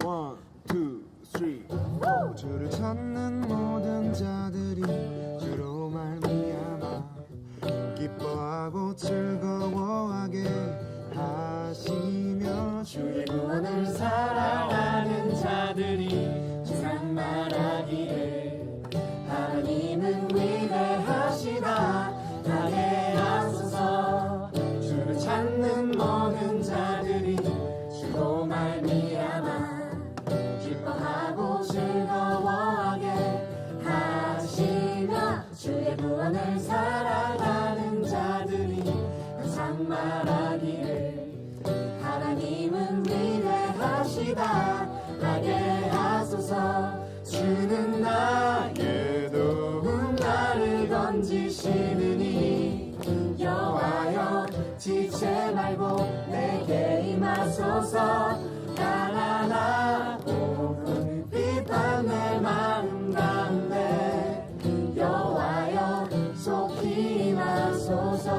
One, two, three, four. 주를 찾는 모든 자들이 주로 말미암아 기뻐하고 즐거워하게 하시며 주의 구원을 사랑하는 자들이 주상 말하기를 하나님은 위대하시다 하게 하소서. 주를 찾는 모든 자들이 주로 말미암아 기뻐하고 즐거워하게 하시며 주의 구원을 사랑하는 자들이 항상 말하기를 하나님은 위대하시다 하게 하소서. 주는 나의 도움 나를 건지시느니 여호와여 지체 말고 내게 임하소서. 가난하고 비판 내 마음 가운데 여호와여 속히 임하소서.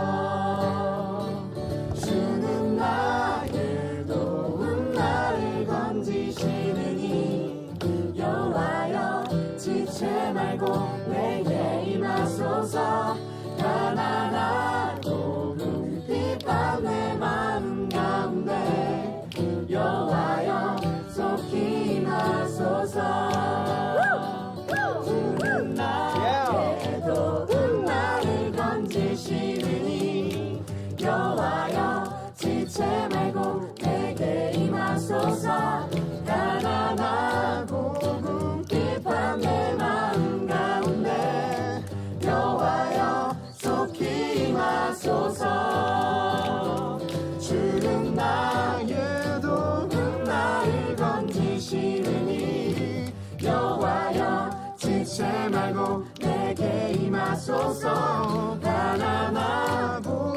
주는 나의 도움 나를 건지시느니 여호와여 지체 말고 내게 임하소서. 가난하고 비판 내 마음 가운데 여호와여 속히 임하소서. 주는 나의 도움 나를 건지시느니 여호와여 지체 말고 내게 임하소서. 가난하고 비판 내 마음 가운데 여호와여 속히 임하소서. 주는 나의 도움 나를 건지시느니 여호와여 지체 말고 내게 임하소서. 가난하고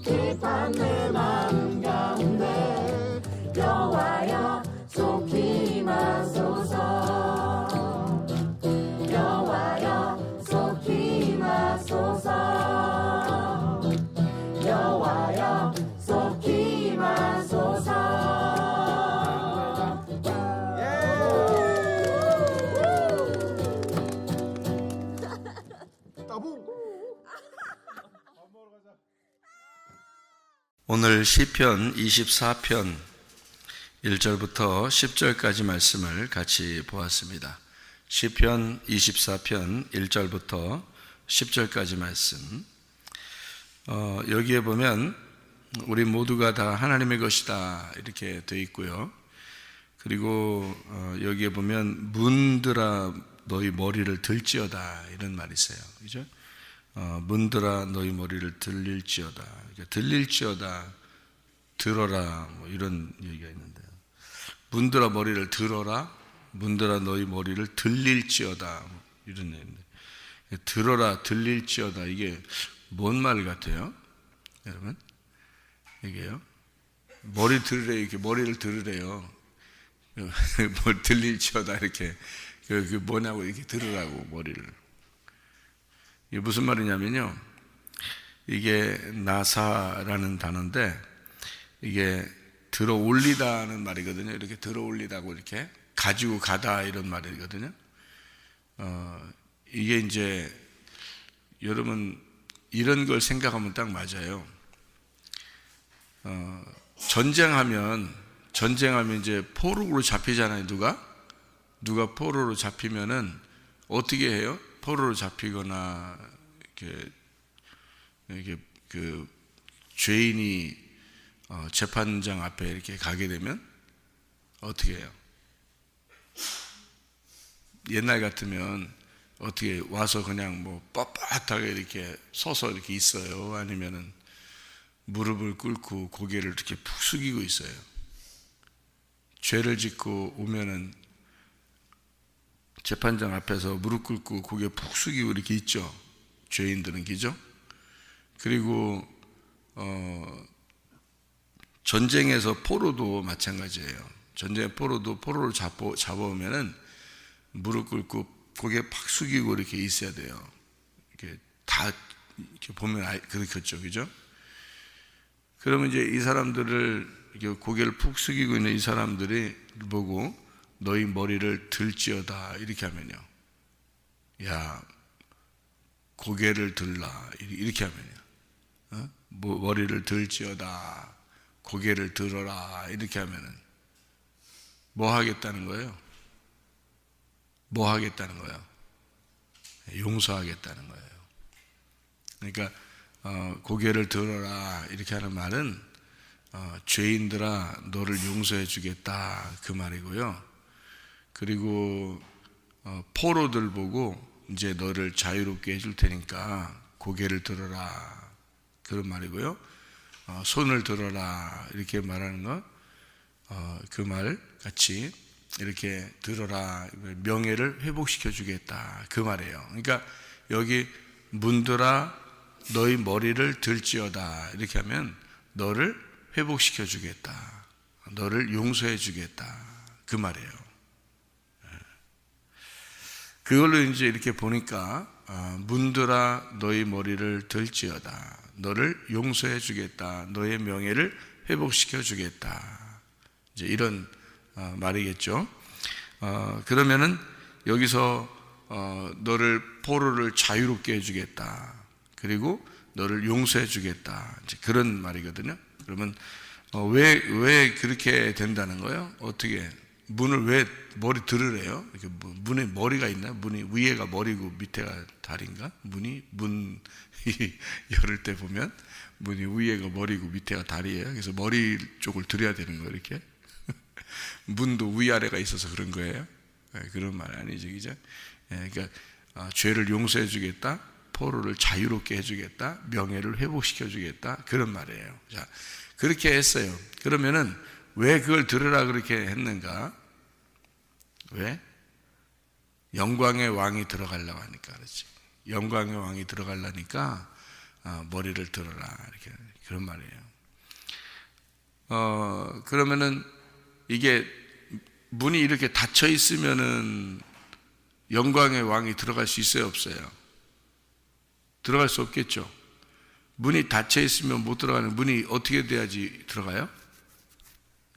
비판 내 마음 가운데 여호와여 속히 임하소서. 여호와여 속히 임하소서. 여호와여 속히 임하소서. 오늘 시편 24편 1절부터 10절까지 말씀을 같이 보았습니다. 시편 24편 1절부터 10절까지 말씀. 여기에 보면 우리 모두가 다 하나님의 것이다 이렇게 되어 있고요. 그리고 여기에 보면 문들아 너희 머리를 들지어다 이런 말이 있어요. 그죠? 문들아 너희 머리를 들릴지어다. 들릴지어다, 들어라 뭐 이런 얘기가 있는데요. 문들아 머리를 들어라, 문들아 너희 머리를 들릴지어다 뭐 이런 얘기인데, 들어라, 들릴지어다 이게 뭔 말 같아요? 여러분? 이게요? 머리 들으래요. 이렇게 머리를 들으래요. 뭘 들릴지어다 이렇게 그 뭐냐고 이렇게 들으라고 머리를. 이게 무슨 말이냐면요. 이게 나사라는 단어인데 이게 들어 올리다는 말이거든요. 이렇게 들어 올리다고 이렇게 가지고 가다 이런 말이거든요. 이게 이제 여러분 이런 걸 생각하면 딱 맞아요. 전쟁하면 이제 포로로 잡히잖아요. 누가 포로로 잡히면은 어떻게 해요? 포로로 잡히거나 이렇게 그 죄인이 재판장 앞에 이렇게 가게 되면 어떻게 해요? 옛날 같으면 어떻게 와서 그냥 뭐 뻣뻣하게 이렇게 서서 이렇게 있어요? 아니면은 무릎을 꿇고 고개를 이렇게 푹 숙이고 있어요. 죄를 짓고 오면은 재판장 앞에서 무릎 꿇고 고개 푹 숙이고 이렇게 있죠. 죄인들은 그죠? 그리고 전쟁에서 포로도 마찬가지예요. 전쟁의 포로를 잡아오면은 무릎 꿇고 고개 팍 숙이고 이렇게 있어야 돼요. 이렇게 다 이렇게 보면 그렇겠죠, 그죠? 그러면 이제 이 사람들을 이렇게 고개를 푹 숙이고 있는 이 사람들이 보고 너희 머리를 들지어다 이렇게 하면요, 야 고개를 들라 이렇게 하면요, 머리를 들지어다 고개를 들어라 이렇게 하면은 뭐 하겠다는 거예요? 뭐 하겠다는 거예요? 용서하겠다는 거예요. 그러니까 고개를 들어라 이렇게 하는 말은 죄인들아 너를 용서해 주겠다 그 말이고요. 그리고 포로들 보고 이제 너를 자유롭게 해줄 테니까 고개를 들어라 그런 말이고요. 손을 들어라 이렇게 말하는 거, 그 말 같이 이렇게 들어라, 명예를 회복시켜 주겠다 그 말이에요. 그러니까 여기 문들아 너희 머리를 들지어다 이렇게 하면 너를 회복시켜 주겠다, 너를 용서해 주겠다 그 말이에요. 그걸로 이제 이렇게 보니까 문들아 너희 머리를 들지어다, 너를 용서해 주겠다, 너의 명예를 회복시켜 주겠다, 이제 이런 말이겠죠. 그러면은 여기서 너를 포로를 자유롭게 해주겠다, 그리고 너를 용서해 주겠다, 이제 그런 말이거든요. 그러면 왜 그렇게 된다는 거예요? 어떻게 문을 왜 머리 들으래요? 이렇게 문에 머리가 있나? 문이 위에가 머리고 밑에가 다리인가? 문 열을 때 보면 문이 위에가 머리고 밑에가 다리예요. 그래서 머리 쪽을 들여야 되는 거예요. 이렇게 문도 위아래가 있어서 그런 거예요. 그런 말 아니죠, 그죠? 그러니까 죄를 용서해 주겠다, 포로를 자유롭게 해주겠다, 명예를 회복시켜 주겠다 그런 말이에요. 자, 그렇게 했어요. 그러면은 왜 그걸 들으라 그렇게 했는가? 왜? 영광의 왕이 들어가려고 하니까 그렇지. 영광의 왕이 들어가려니까 머리를 들어라 이렇게 그런 말이에요. 그러면은 이게 문이 이렇게 닫혀 있으면은 영광의 왕이 들어갈 수 있어요, 없어요? 들어갈 수 없겠죠. 문이 닫혀 있으면 못 들어가는, 문이 어떻게 돼야지 들어가요?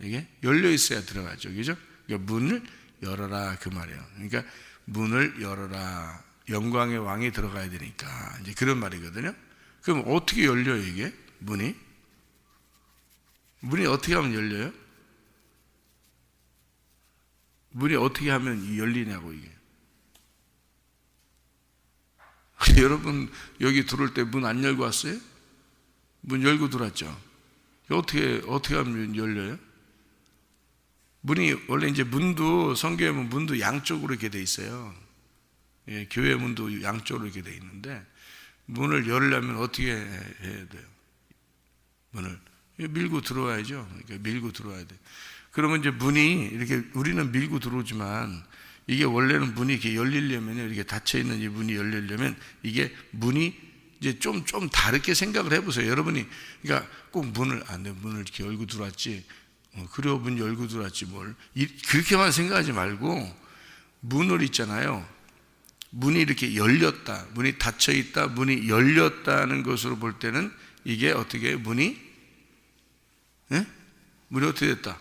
이게 열려 있어야 들어가죠, 그죠? 그러니까 문을 열어라 그 말이에요. 그러니까 문을 열어라, 영광의 왕이 들어가야 되니까 이제 그런 말이거든요. 그럼 어떻게 열려요, 이게 문이 어떻게 하면 열려요? 문이 어떻게 하면 열리냐고 이게. 여러분 여기 들어올 때 문 안 열고 왔어요? 문 열고 들어왔죠. 어떻게 하면 열려요? 문이 원래 이제 문도 성경에 보면 문도 양쪽으로 이렇게 돼 있어요. 예, 교회 문도 양쪽으로 이렇게 돼 있는데 문을 열려면 어떻게 해야 돼요? 문을 밀고 들어와야죠. 그러니까 밀고 들어와야 돼. 그러면 이제 문이 이렇게 우리는 밀고 들어오지만 이게 원래는 문이 이렇게 열리려면요, 이렇게 닫혀 있는 이 문이 열리려면 이게 문이 이제 좀 다르게 생각을 해보세요. 여러분이 그러니까 꼭 문을 이렇게 열고 들어왔지. 그래요, 문 열고 들어왔지 뭘. 그렇게만 생각하지 말고 문을 있잖아요. 문이 이렇게 열렸다, 문이 닫혀 있다, 문이 열렸다는 것으로 볼 때는 이게 어떻게 문이 어떻게 됐다?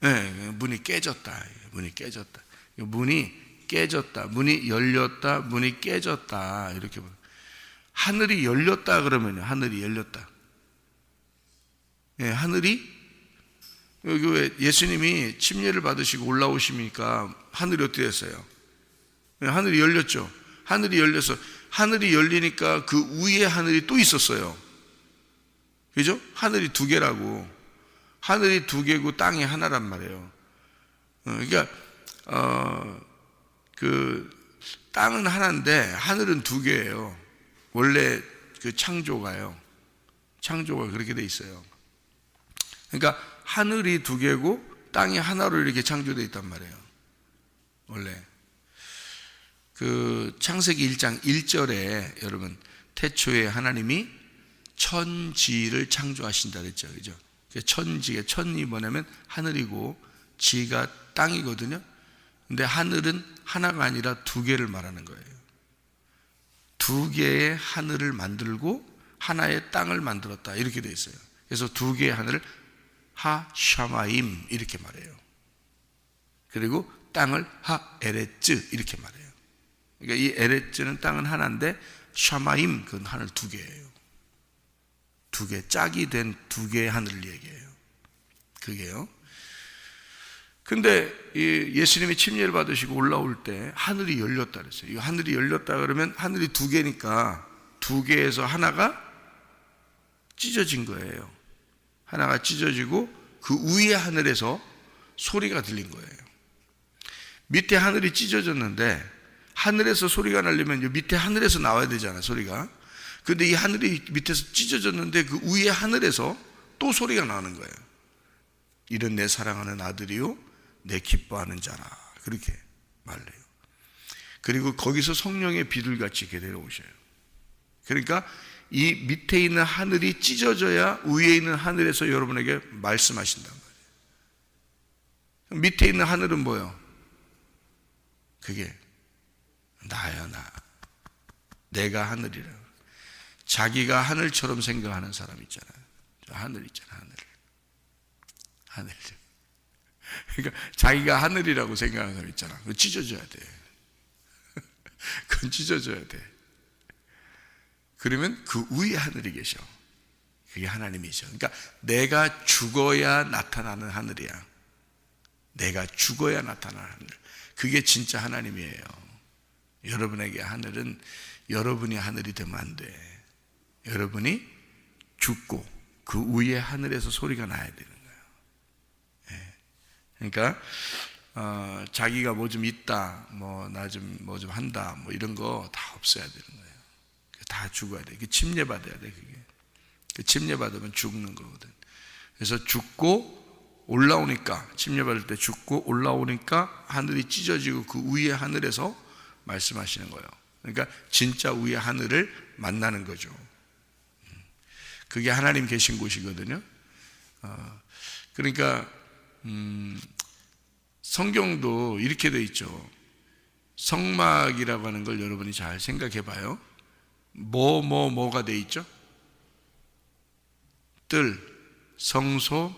네, 문이 깨졌다. 문이 깨졌다. 문이 깨졌다. 문이 열렸다. 문이 깨졌다. 이렇게 보면 하늘이 열렸다 그러면요, 하늘이 열렸다. 예, 하늘이 여기 왜 예수님이 침례를 받으시고 올라오시니까 하늘이 어떻게 됐어요? 예, 하늘이 열렸죠. 하늘이 열려서 하늘이 열리니까 그 위에 하늘이 또 있었어요. 그죠? 하늘이 두 개라고. 하늘이 두 개고 땅이 하나란 말이에요. 그러니까 그 땅은 하나인데 하늘은 두 개예요. 원래 그 창조가 그렇게 돼 있어요. 그러니까 하늘이 두 개고 땅이 하나로 이렇게 창조되어 있단 말이에요. 원래 그 창세기 1장 1절에 여러분 태초에 하나님이 천지를 창조하신다 그랬죠, 그죠? 천지가 천이 뭐냐면 하늘이고 지가 땅이거든요. 근데 하늘은 하나가 아니라 두 개를 말하는 거예요. 두 개의 하늘을 만들고 하나의 땅을 만들었다 이렇게 되어 있어요. 그래서 두 개의 하늘을 하샤마임 이렇게 말해요. 그리고 땅을 하에레츠 이렇게 말해요. 그러니까 이 에레츠는 땅은 하나인데 샤마임 그건 하늘 두 개예요. 두 개, 짝이 된 두 개의 하늘을 얘기해요. 그게요. 근데 예수님이 침례를 받으시고 올라올 때 하늘이 열렸다 그랬어요. 이 하늘이 열렸다 그러면 하늘이 두 개니까 두 개에서 하나가 찢어진 거예요. 하나가 찢어지고 그 위에 하늘에서 소리가 들린 거예요. 밑에 하늘이 찢어졌는데 하늘에서 소리가 나려면 밑에 하늘에서 나와야 되잖아요, 소리가. 근데 이 하늘이 밑에서 찢어졌는데 그 위에 하늘에서 또 소리가 나는 거예요. 이런 내 사랑하는 아들이요 내 기뻐하는 자라, 그렇게 말해요. 그리고 거기서 성령의 비둘같이 이렇게 내려오셔요. 그러니까 이 밑에 있는 하늘이 찢어져야 위에 있는 하늘에서 여러분에게 말씀하신단 말이에요. 밑에 있는 하늘은 뭐예요? 그게 나야, 나. 내가 하늘이라. 자기가 하늘처럼 생각하는 사람 있잖아요. 저 하늘 있잖아, 하늘. 그러니까 자기가 하늘이라고 생각하는 사람 있잖아. 그거 찢어져야 돼. 그건 찢어져야 돼. 그러면 그 위에 하늘이 계셔. 그게 하나님이죠. 그러니까 내가 죽어야 나타나는 하늘이야. 내가 죽어야 나타나는 하늘. 그게 진짜 하나님이에요. 여러분에게 하늘은 여러분이 하늘이 되면 안 돼. 여러분이 죽고 그 위에 하늘에서 소리가 나야 되는 거예요. 예. 그러니까 자기가 뭐 좀 있다, 뭐 나 좀 뭐 좀 한다, 뭐 이런 거 다 없어야 되는 거예요. 다 죽어야 돼. 그 침례 받아야 돼. 그게 그 침례 받으면 죽는 거거든. 그래서 죽고 올라오니까, 침례 받을 때 죽고 올라오니까 하늘이 찢어지고 그 위에 하늘에서 말씀하시는 거예요. 그러니까 진짜 위에 하늘을 만나는 거죠. 그게 하나님 계신 곳이거든요. 그러니까 성경도 이렇게 돼 있죠. 성막이라고 하는 걸 여러분이 잘 생각해 봐요. 뭐가 돼 있죠? 뜰, 성소,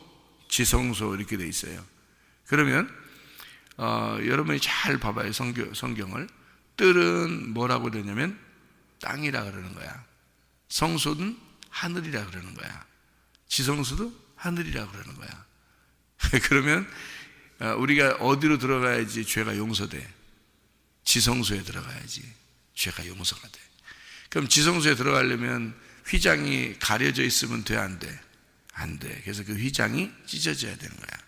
지성소 이렇게 돼 있어요. 그러면 여러분이 잘 봐봐요. 성경을. 뜰은 뭐라고 그러냐면 땅이라 그러는 거야. 성소는 하늘이라 그러는 거야. 지성소도 하늘이라 그러는 거야. 그러면 우리가 어디로 들어가야지 죄가 용서돼? 지성소에 들어가야지 죄가 용서가 돼. 그럼 지성소에 들어가려면 휘장이 가려져 있으면 돼, 안 돼? 안 돼. 그래서 그 휘장이 찢어져야 되는 거야.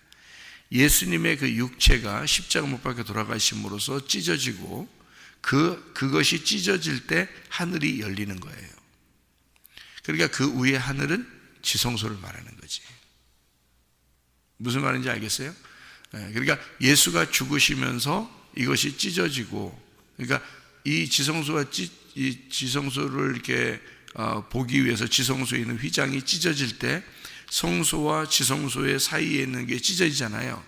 예수님의 그 육체가 십자가 못 박혀 돌아가심으로써 찢어지고 그것이 찢어질 때 하늘이 열리는 거예요. 그러니까 그 위에 하늘은 지성소를 말하는 거지. 무슨 말인지 알겠어요? 그러니까 예수가 죽으시면서 이것이 찢어지고, 그러니까 이 지성소와 이 지성소를 이렇게 보기 위해서 지성소에 있는 휘장이 찢어질 때 성소와 지성소의 사이에 있는 게 찢어지잖아요.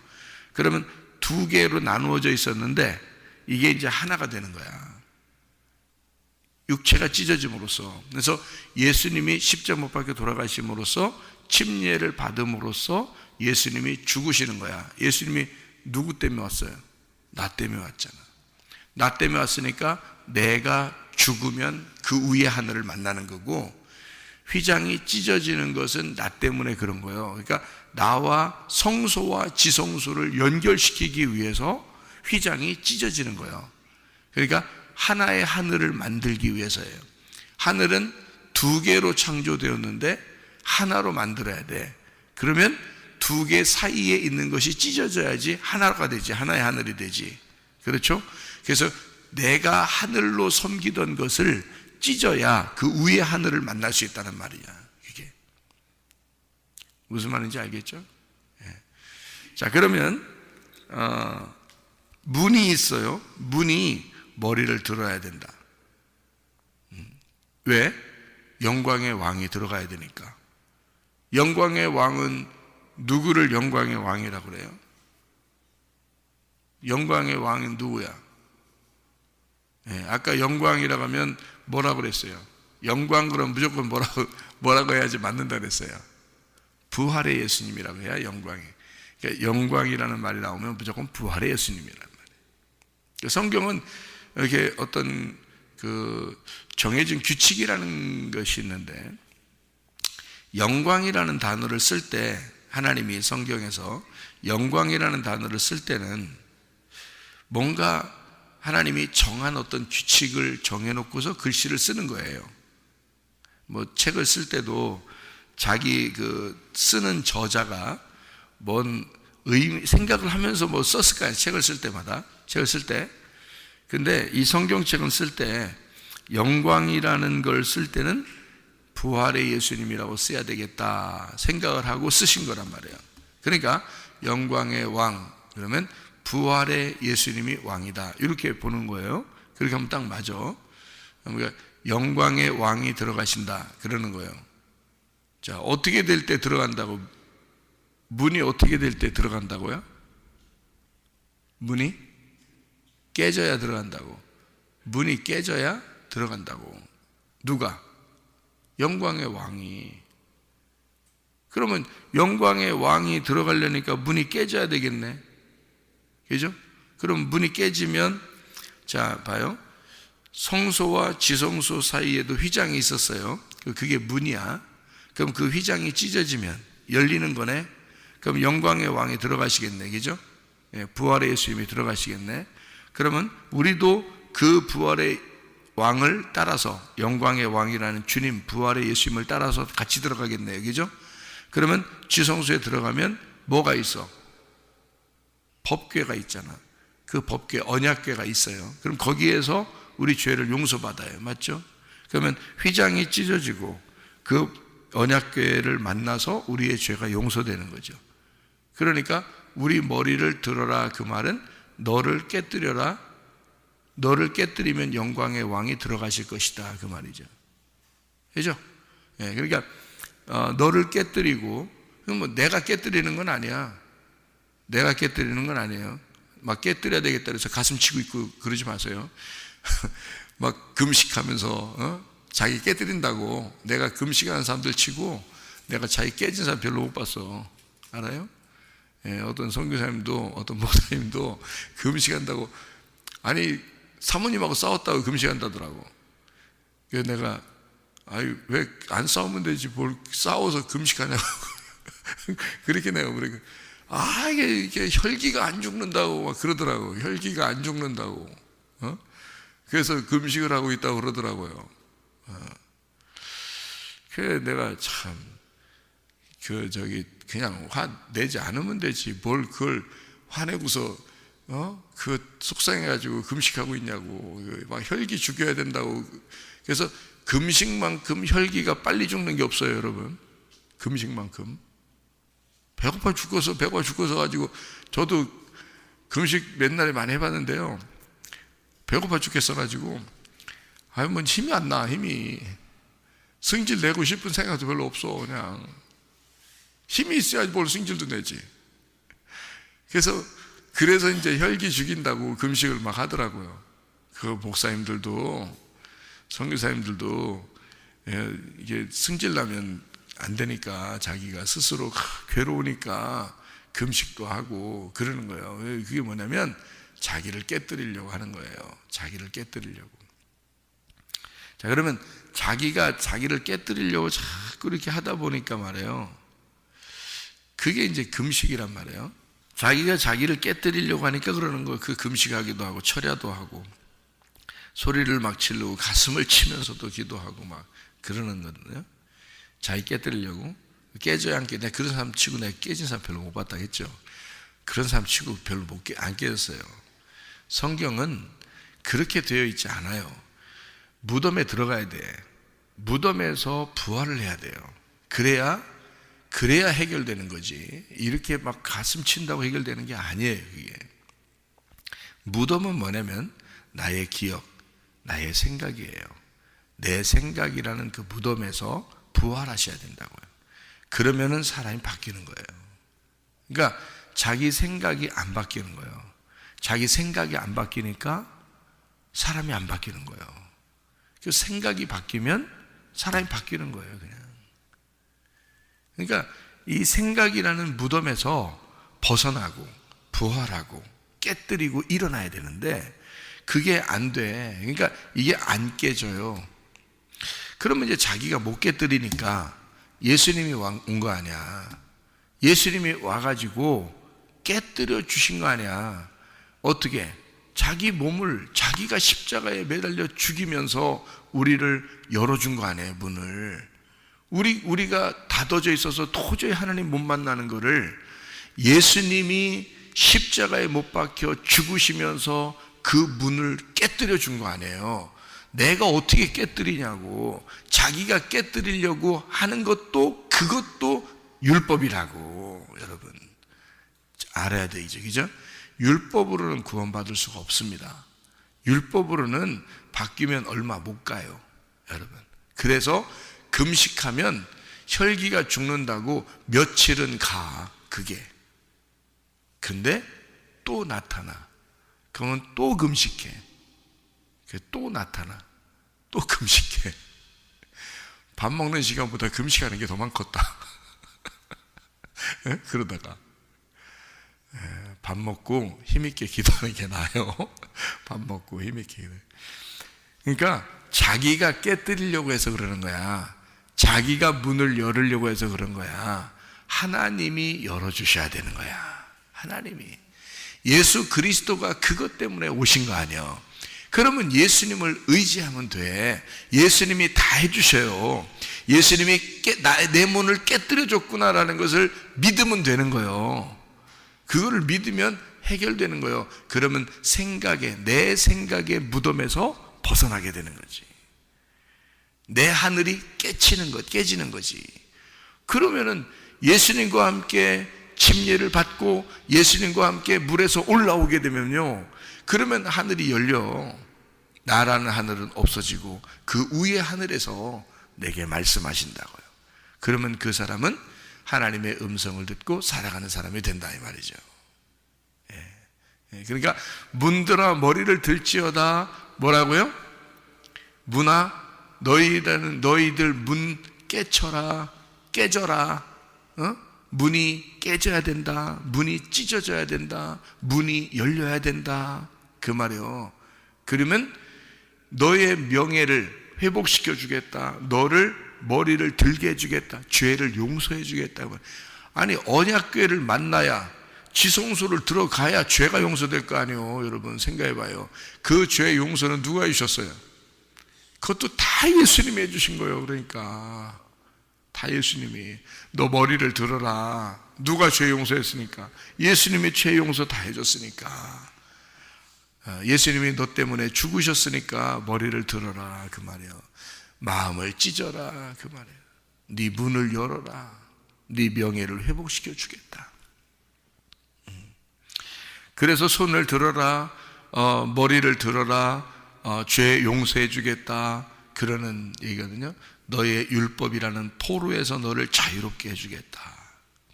그러면 두 개로 나누어져 있었는데 이게 이제 하나가 되는 거야. 육체가 찢어짐으로써. 그래서 예수님이 십자가 못 박혀 돌아가심으로써 침례를 받음으로써 예수님이 죽으시는 거야. 예수님이 누구 때문에 왔어요? 나 때문에 왔잖아. 나 때문에 왔으니까 내가 죽으면 그 위에 하늘을 만나는 거고, 휘장이 찢어지는 것은 나 때문에 그런 거예요. 그러니까 나와 성소와 지성소를 연결시키기 위해서 휘장이 찢어지는 거예요. 그러니까 하나의 하늘을 만들기 위해서예요. 하늘은 두 개로 창조되었는데 하나로 만들어야 돼. 그러면 두 개 사이에 있는 것이 찢어져야지 하나가 되지, 하나의 하늘이 되지. 그렇죠? 그래서 내가 하늘로 섬기던 것을 찢어야 그 위의 하늘을 만날 수 있다는 말이야. 이게 무슨 말인지 알겠죠? 예. 자, 그러면 문이 있어요. 문이 머리를 들어야 된다. 왜? 영광의 왕이 들어가야 되니까. 영광의 왕은 누구를 영광의 왕이라고 그래요? 영광의 왕은 누구야? 예, 아까 영광이라고 하면 뭐라고 그랬어요? 영광 그러면 무조건 뭐라고 해야지 맞는다 그랬어요? 부활의 예수님이라고 해야 영광이. 그러니까 영광이라는 말이 나오면 무조건 부활의 예수님이란 말이에요. 성경은 이렇게 어떤 그 정해진 규칙이라는 것이 있는데, 영광이라는 단어를 쓸 때, 하나님이 성경에서 영광이라는 단어를 쓸 때는 뭔가 하나님이 정한 어떤 규칙을 정해놓고서 글씨를 쓰는 거예요. 뭐 책을 쓸 때도 자기 그 쓰는 저자가 뭔 생각을 하면서 뭐 썼을 거 아니에요. 책을 쓸 때마다. 책을 쓸 때. 근데 이 성경책을 쓸 때 영광이라는 걸 쓸 때는 부활의 예수님이라고 써야 되겠다 생각을 하고 쓰신 거란 말이에요. 그러니까 영광의 왕, 그러면 부활의 예수님이 왕이다, 이렇게 보는 거예요. 그렇게 하면 딱 맞아. 그러니까 영광의 왕이 들어가신다 그러는 거예요. 자, 어떻게 될 때 들어간다고? 문이 어떻게 될 때 들어간다고요? 문이 깨져야 들어간다고. 문이 깨져야 들어간다고. 누가? 영광의 왕이. 그러면 영광의 왕이 들어가려니까 문이 깨져야 되겠네. 그죠? 그럼 문이 깨지면, 자, 봐요. 성소와 지성소 사이에도 휘장이 있었어요. 그게 문이야. 그럼 그 휘장이 찢어지면 열리는 거네. 그럼 영광의 왕이 들어가시겠네. 그죠? 예, 부활의 예수님이 들어가시겠네. 그러면 우리도 그 부활의 왕을 따라서, 영광의 왕이라는 주님, 부활의 예수님을 따라서 같이 들어가겠네요. 그죠? 그러면 지성소에 들어가면 뭐가 있어? 법궤가 있잖아. 그 법궤, 언약궤가 있어요. 그럼 거기에서 우리 죄를 용서받아요. 맞죠? 그러면 휘장이 찢어지고 그 언약궤를 만나서 우리의 죄가 용서되는 거죠. 그러니까 우리 머리를 들어라, 그 말은 너를 깨뜨려라. 너를 깨뜨리면 영광의 왕이 들어가실 것이다, 그 말이죠. 그죠? 예, 그러니까 너를 깨뜨리고, 뭐 내가 깨뜨리는 건 아니야. 내가 깨뜨리는 건 아니에요. 막 깨뜨려야 되겠다 그래서 가슴 치고 있고 그러지 마세요. 막 금식하면서 자기 깨뜨린다고. 내가 금식하는 사람들 치고 내가 자기 깨진 사람 별로 못 봤어. 알아요? 예, 어떤 선교사님도 어떤 목사님도 금식한다고, 아니 사모님하고 싸웠다고 금식한다더라고. 그래서 내가, 아유 왜 안 싸우면 되지 뭘 싸워서 금식하냐고. 그렇게 내가 그러니까, 아 이게 혈기가 안 죽는다고 막 그러더라고. 혈기가 안 죽는다고. 그래서 금식을 하고 있다고 그러더라고요. 그래 내가 참 그냥 화 내지 않으면 되지 뭘 그걸 화내고서 그 속상해가지고 금식하고 있냐고. 막 혈기 죽여야 된다고. 그래서 금식만큼 혈기가 빨리 죽는 게 없어요, 여러분. 금식만큼. 배가 죽어서 가지고, 저도 금식 맨날에 많이 해봤는데요. 배고파 죽겠어 가지고, 뭐 힘이 안 나, 힘이. 승질 내고 싶은 생각도 별로 없어, 그냥. 힘이 있어야지 뭘 승질도 내지. 그래서 이제 혈기 죽인다고 금식을 막 하더라고요. 그 목사님들도, 선교사님들도, 이게 승질 나면 안 되니까 자기가 스스로 괴로우니까 금식도 하고 그러는 거예요. 그게 뭐냐면 자기를 깨뜨리려고 하는 거예요. 자기를 깨뜨리려고. 자, 그러면 자기가 자기를 깨뜨리려고 자꾸 이렇게 하다 보니까 말이에요. 그게 이제 금식이란 말이에요. 자기가 자기를 깨뜨리려고 하니까 그러는 거예요. 그 금식하기도 하고 철야도 하고 소리를 막 지르고 가슴을 치면서도 기도하고 막 그러는 거거든요. 자기 깨뜨리려고. 깨져야 안 깨. 내가 그런 사람 치고 내가 깨진 사람 별로 못 봤다 했죠. 그런 사람 치고 별로 안 깨졌어요. 성경은 그렇게 되어 있지 않아요. 무덤에 들어가야 돼. 무덤에서 부활을 해야 돼요. 그래야 해결되는 거지. 이렇게 막 가슴 친다고 해결되는 게 아니에요, 그게. 무덤은 뭐냐면 나의 기억, 나의 생각이에요. 내 생각이라는 그 무덤에서 부활하셔야 된다고요. 그러면은 사람이 바뀌는 거예요. 그러니까 자기 생각이 안 바뀌는 거예요. 자기 생각이 안 바뀌니까 사람이 안 바뀌는 거예요. 그 생각이 바뀌면 사람이 바뀌는 거예요, 그냥. 그러니까 이 생각이라는 무덤에서 벗어나고 부활하고 깨뜨리고 일어나야 되는데 그게 안 돼. 그러니까 이게 안 깨져요. 그러면 이제 자기가 못 깨뜨리니까 예수님이 온 거 아니야. 예수님이 와가지고 깨뜨려 주신 거 아니야. 어떻게? 자기 몸을 자기가 십자가에 매달려 죽이면서 우리를 열어준 거 아니에요, 문을. 우리가 닫아져 있어서 도저히 하나님 못 만나는 거를 예수님이 십자가에 못 박혀 죽으시면서 그 문을 깨뜨려 준 거 아니에요. 내가 어떻게 깨뜨리냐고. 자기가 깨뜨리려고 하는 것도 그것도 율법이라고. 여러분 알아야 되죠, 그죠? 율법으로는 구원받을 수가 없습니다. 율법으로는 바뀌면 얼마 못 가요, 여러분. 그래서 금식하면 혈기가 죽는다고 며칠은 가, 그게. 근데 또 나타나. 그러면 또 금식해. 또 나타나. 또 금식해. 밥 먹는 시간보다 금식하는 게 더 많겠다. 그러다가 밥 먹고 힘있게 기도하는 게 나아요. 밥 먹고 힘있게. 그러니까 자기가 깨뜨리려고 해서 그러는 거야. 자기가 문을 열으려고 해서 그런 거야. 하나님이 열어주셔야 되는 거야. 하나님이. 예수 그리스도가 그것 때문에 오신 거 아니야. 그러면 예수님을 의지하면 돼. 예수님이 다 해주셔요. 예수님이 내 문을 깨뜨려 줬구나라는 것을 믿으면 되는 거예요. 그거를 믿으면 해결되는 거예요. 그러면 내 생각의 무덤에서 벗어나게 되는 거지. 내 하늘이 깨지는 거지. 그러면은 예수님과 함께 침례를 받고 예수님과 함께 물에서 올라오게 되면요, 그러면 하늘이 열려. 나라는 하늘은 없어지고 그 위의 하늘에서 내게 말씀하신다고요. 그러면 그 사람은 하나님의 음성을 듣고 살아가는 사람이 된다, 이 말이죠. 그러니까 문들아 머리를 들지어다. 뭐라고요? 문아 너희들 문 깨져라. 문이 깨져야 된다. 문이 찢어져야 된다. 문이 열려야 된다. 그 말이요. 그러면 너의 명예를 회복시켜 주겠다. 너를 머리를 들게 해주겠다. 죄를 용서해 주겠다. 아니, 언약궤를 만나야, 지성소를 들어가야 죄가 용서될 거 아니에요. 여러분 생각해 봐요. 그 죄 용서는 누가 해주셨어요? 그것도 다 예수님이 해주신 거예요. 그러니까 다 예수님이. 너 머리를 들어라. 누가 죄 용서했으니까? 예수님이 죄 용서 다 해줬으니까. 예수님이 너 때문에 죽으셨으니까 머리를 들어라, 그 말이에요. 마음을 찢어라, 그 말이에요. 네 문을 열어라. 네 명예를 회복시켜 주겠다. 그래서 손을 들어라, 머리를 들어라, 죄 용서해 주겠다, 그러는 얘기거든요. 너의 율법이라는 포로에서 너를 자유롭게 해주겠다,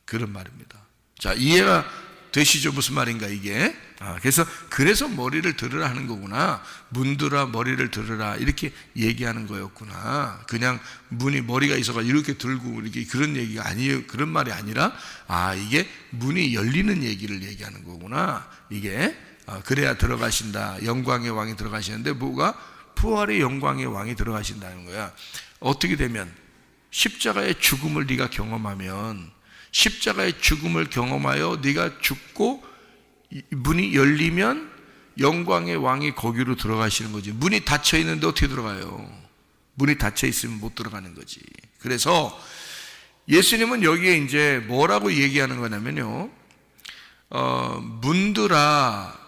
그런 말입니다. 자, 이해가 되시죠? 무슨 말인가 이게? 그래서 머리를 들으라 하는 거구나. 문들아 머리를 들으라 이렇게 얘기하는 거였구나. 그냥 문이 머리가 있어가 이렇게 들고 이렇게 그런 얘기가 아니에요. 그런 말이 아니라 이게 문이 열리는 얘기를 얘기하는 거구나. 이게 그래야 들어가신다. 영광의 왕이 들어가시는데 뭐가? 부활의 영광의 왕이 들어가신다는 거야. 어떻게 되면 십자가의 죽음을 네가 경험하면, 십자가의 죽음을 경험하여 네가 죽고 문이 열리면 영광의 왕이 거기로 들어가시는 거지. 문이 닫혀 있는데 어떻게 들어가요? 문이 닫혀 있으면 못 들어가는 거지. 그래서 예수님은 여기에 이제 뭐라고 얘기하는 거냐면요, 문들아,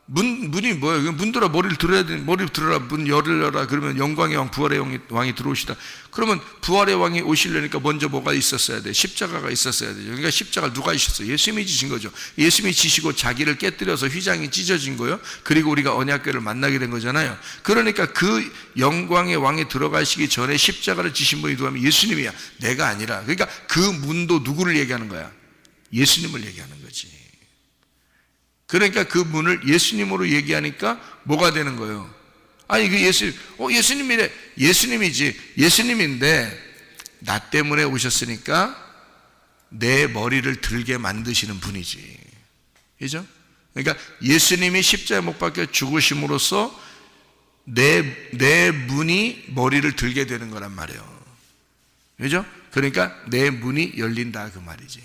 문이 뭐예요? 문들아 머리를 들어야 돼. 머리를 들어라. 문 열어라. 그러면 영광의 왕, 부활의 왕이 들어오시다. 그러면 부활의 왕이 오시려니까 먼저 뭐가 있었어야 돼? 십자가가 있었어야 되죠. 그러니까 십자가를 누가 지셨어요? 예수님이 지신 거죠. 예수님이 지시고 자기를 깨뜨려서 휘장이 찢어진 거예요. 그리고 우리가 언약궤를 만나게 된 거잖아요. 그러니까 그 영광의 왕이 들어가시기 전에 십자가를 지신 분이 누구냐면 예수님이야. 내가 아니라. 그러니까 그 문도 누구를 얘기하는 거야? 예수님을 얘기하는 거지. 그러니까 그 문을 예수님으로 얘기하니까 뭐가 되는 거예요? 아니, 그 예수님이래. 예수님이지. 예수님인데 나 때문에 오셨으니까 내 머리를 들게 만드시는 분이지. 그죠? 그러니까 예수님이 십자가에 못 박혀 죽으심으로써 내 문이 머리를 들게 되는 거란 말이에요. 그죠? 그러니까 내 문이 열린다 그 말이지.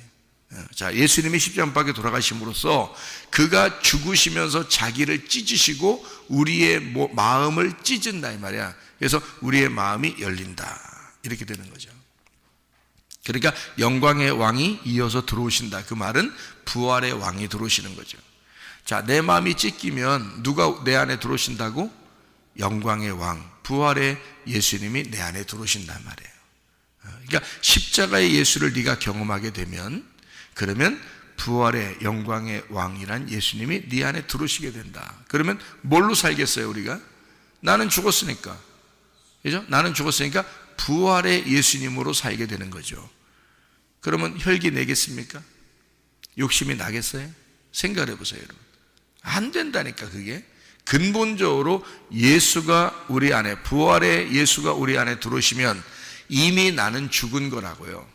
자, 예수님이 십자가 못 박혀 돌아가심으로써 그가 죽으시면서 자기를 찢으시고 우리의 마음을 찢은다 이 말이야. 그래서 우리의 마음이 열린다 이렇게 되는 거죠. 그러니까 영광의 왕이 이어서 들어오신다. 그 말은 부활의 왕이 들어오시는 거죠. 자, 내 마음이 찢기면 누가 내 안에 들어오신다고? 영광의 왕, 부활의 예수님이 내 안에 들어오신단 말이에요. 그러니까 십자가의 예수를 네가 경험하게 되면, 그러면 부활의 영광의 왕이란 예수님이 네 안에 들어오시게 된다. 그러면 뭘로 살겠어요 우리가? 나는 죽었으니까. 그죠? 나는 죽었으니까 부활의 예수님으로 살게 되는 거죠. 그러면 혈기 내겠습니까? 욕심이 나겠어요? 생각해 보세요 여러분. 안 된다니까. 그게 근본적으로 예수가 우리 안에, 부활의 예수가 우리 안에 들어오시면 이미 나는 죽은 거라고요.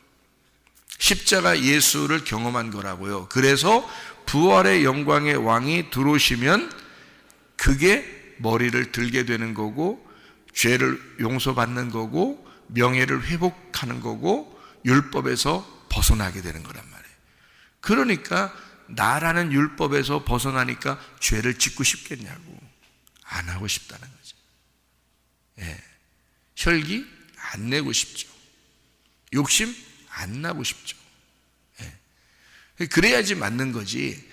십자가 예수를 경험한 거라고요. 그래서 부활의 영광의 왕이 들어오시면 그게 머리를 들게 되는 거고, 죄를 용서받는 거고, 명예를 회복하는 거고, 율법에서 벗어나게 되는 거란 말이에요. 그러니까 나라는 율법에서 벗어나니까 죄를 짓고 싶겠냐고. 안 하고 싶다는 거죠. 예. 혈기 안 내고 싶죠. 욕심 안 나고 싶죠. 예. 그래야지 맞는 거지.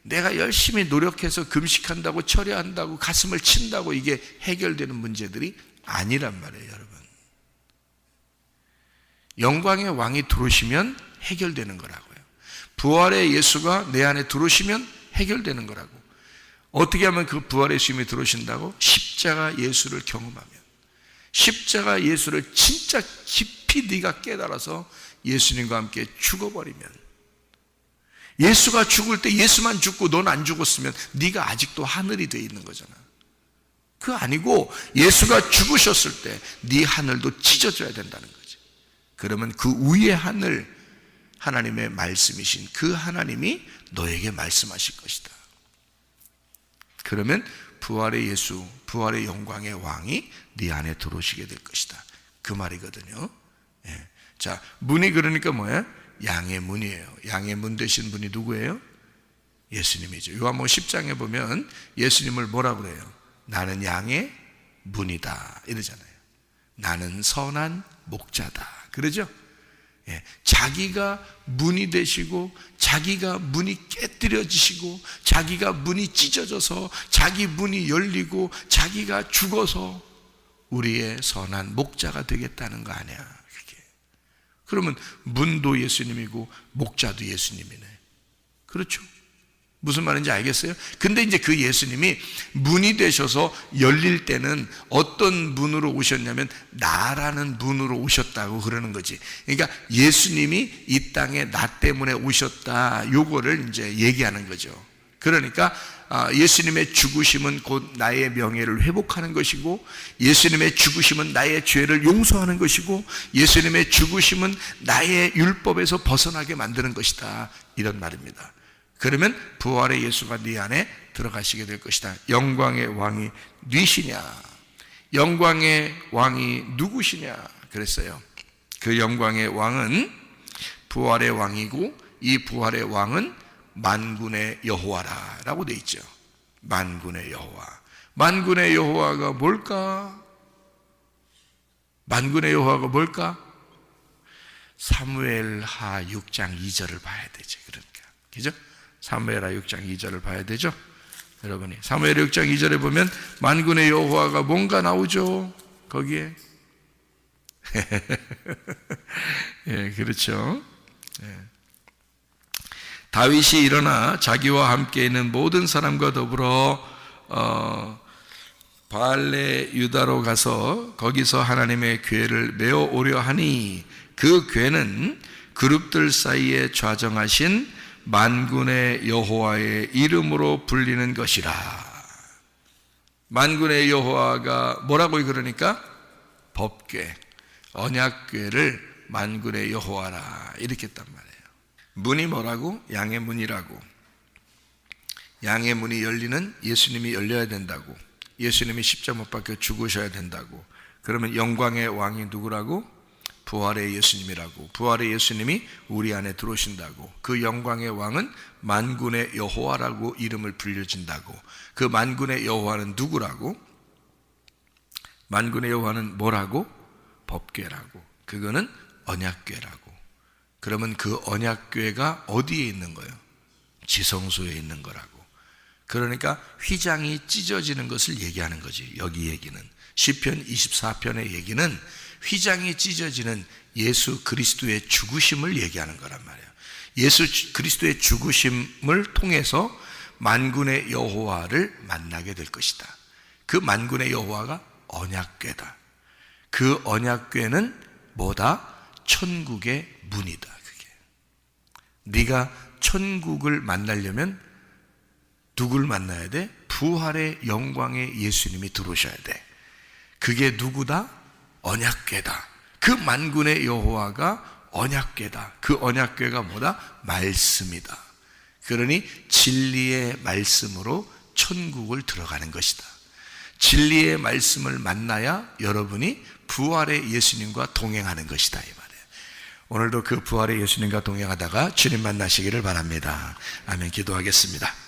내가 열심히 노력해서 금식한다고, 철야한다고, 가슴을 친다고 이게 해결되는 문제들이 아니란 말이에요 여러분. 영광의 왕이 들어오시면 해결되는 거라고요. 부활의 예수가 내 안에 들어오시면 해결되는 거라고. 어떻게 하면 그 부활의 예수님이 들어오신다고? 십자가 예수를 경험하면, 십자가 예수를 진짜 깊이 네가 깨달아서 예수님과 함께 죽어버리면, 예수가 죽을 때 예수만 죽고 넌 안 죽었으면 네가 아직도 하늘이 돼 있는 거잖아. 그거 아니고 예수가 죽으셨을 때 네 하늘도 찢어져야 된다는 거지. 그러면 그 위의 하늘, 하나님의 말씀이신 그 하나님이 너에게 말씀하실 것이다. 그러면 부활의 예수, 부활의 영광의 왕이 네 안에 들어오시게 될 것이다. 그 말이거든요. 예. 자, 문이 그러니까 뭐예요? 양의 문이에요. 양의 문 되신 분이 누구예요? 예수님이죠. 요한복음 10장에 보면 예수님을 뭐라고 그래요? 나는 양의 문이다 이러잖아요. 나는 선한 목자다 그러죠? 예, 자기가 문이 되시고, 자기가 문이 깨뜨려지시고, 자기가 문이 찢어져서 자기 문이 열리고, 자기가 죽어서 우리의 선한 목자가 되겠다는 거 아니야 그게. 그러면 문도 예수님이고 목자도 예수님이네. 그렇죠? 무슨 말인지 알겠어요? 근데 이제 그 예수님이 문이 되셔서 열릴 때는 어떤 문으로 오셨냐면 나라는 문으로 오셨다고 그러는 거지. 그러니까 예수님이 이 땅에 나 때문에 오셨다, 요거를 이제 얘기하는 거죠. 그러니까 예수님의 죽으심은 곧 나의 명예를 회복하는 것이고, 예수님의 죽으심은 나의 죄를 용서하는 것이고, 예수님의 죽으심은 나의 율법에서 벗어나게 만드는 것이다, 이런 말입니다. 그러면 부활의 예수가 네 안에 들어가시게 될 것이다. 영광의 왕이 누구시냐? 영광의 왕이 누구시냐? 그랬어요. 그 영광의 왕은 부활의 왕이고, 이 부활의 왕은 만군의 여호와라 라고 되어 있죠. 만군의 여호와. 만군의 여호와가 뭘까? 만군의 여호와가 뭘까? 사무엘하 6장 2절을 봐야 되죠. 그러니까 그죠? 사무엘하 6장 2절을 봐야 되죠. 여러분이 사무엘 6장 2절에 보면 만군의 여호와가 뭔가 나오죠. 거기에 예, 그렇죠. 예. 다윗이 일어나 자기와 함께 있는 모든 사람과 더불어 바알레 유다로 가서 거기서 하나님의 궤를 메어 오려 하니, 그 궤는 그룹들 사이에 좌정하신 만군의 여호와의 이름으로 불리는 것이라. 만군의 여호와가 뭐라고 그러니까? 법궤, 언약궤를 만군의 여호와라 이렇게 했단 말이에요. 문이 뭐라고? 양의 문이라고. 양의 문이 열리는 예수님이 열려야 된다고. 예수님이 십자가 못 박혀 죽으셔야 된다고. 그러면 영광의 왕이 누구라고? 부활의 예수님이라고. 부활의 예수님이 우리 안에 들어오신다고. 그 영광의 왕은 만군의 여호와라고 이름을 불려진다고. 그 만군의 여호와는 누구라고? 만군의 여호와는 뭐라고? 법궤라고. 그거는 언약궤라고. 그러면 그 언약궤가 어디에 있는 거예요? 지성소에 있는 거라고. 그러니까 휘장이 찢어지는 것을 얘기하는 거지. 여기 얘기는 시편 24편의 얘기는 휘장이 찢어지는 예수 그리스도의 죽으심을 얘기하는 거란 말이에요. 예수 그리스도의 죽으심을 통해서 만군의 여호와를 만나게 될 것이다. 그 만군의 여호와가 언약궤다. 그 언약궤는 뭐다? 천국의 문이다. 그게. 네가 천국을 만나려면 누굴 만나야 돼? 부활의 영광의 예수님이 들어오셔야 돼. 그게 누구다? 언약궤다. 그 만군의 여호와가 언약궤다. 그 언약궤가 뭐다? 말씀이다. 그러니 진리의 말씀으로 천국을 들어가는 것이다. 진리의 말씀을 만나야 여러분이 부활의 예수님과 동행하는 것이다, 이 말이에요. 오늘도 그 부활의 예수님과 동행하다가 주님 만나시기를 바랍니다. 아멘. 기도하겠습니다.